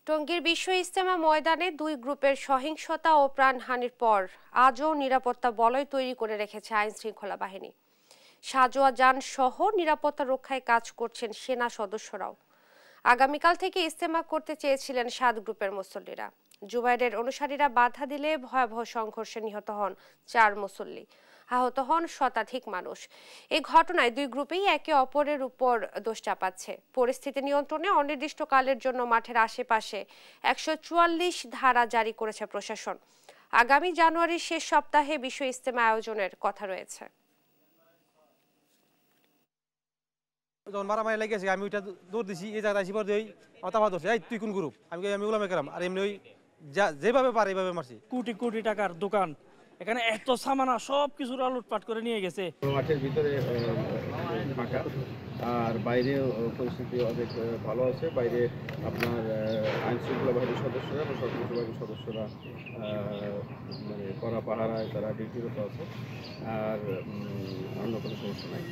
টঙ্গীর বিশ্ব ইজতেমা ময়দানে দুই গ্রুপের সহিংসতা ও প্রাণহানির পর আজও নিরাপত্তা বলয় তৈরি করে রেখেছে আইন শৃঙ্খলা বাহিনী। সাজোয়া যান সহ নিরাপত্তা রক্ষায় কাজ করছেন সেনা সদস্যরাও। আগামীকাল থেকে ইজতেমা করতে চেয়েছিলেন 7 গ্রুপের মুসল্লিরা। জুবাইরের অনুসারীরা বাধা দিলে ভয়াবহ সংঘর্ষে নিহত হন 4 মুসল্লি, আহত হন শতাধিক মানুষ। এই ঘটনায় দুই গ্রুপেই একে অপরের উপর দোষ চাপাচ্ছে। পরিস্থিতি নিয়ন্ত্রণে অনির্দিষ্টকালের জন্য মাঠের আশেপাশে 144 ধারা জারি করেছে প্রশাসন। আগামী জানুয়ারির শেষ সপ্তাহে বিশ্ব ইজতেমা আয়োজনের কথা রয়েছে। যখন মারামারি লেগেছে আমি ওইটা দৌড় দিছি, এই জায়গায় আসি পর দিই মাথা ধরছে, এই তুই কোন গ্রুপ? আমি ওলামে কেরাম। আর এমনি ওই যেভাবে পারে এইভাবে মারছি। কোটি কোটি টাকার দোকান, এখানে এত সামানা সব কিছুর লুটপাট করে নিয়ে গেছে। মাঠের ভিতরে ফাঁকা, আর বাইরে পরিস্থিতি অনেক ভালো আছে। বাইরে আপনার আইন শৃঙ্খলা বাহিনীর সদস্যরা এবং সশস্ত্র বাহিনীর সদস্যরা মানে কড়া পাহারায় তারা ডিউটিরত আছে, আর অন্য কোনো সমস্যা নাই।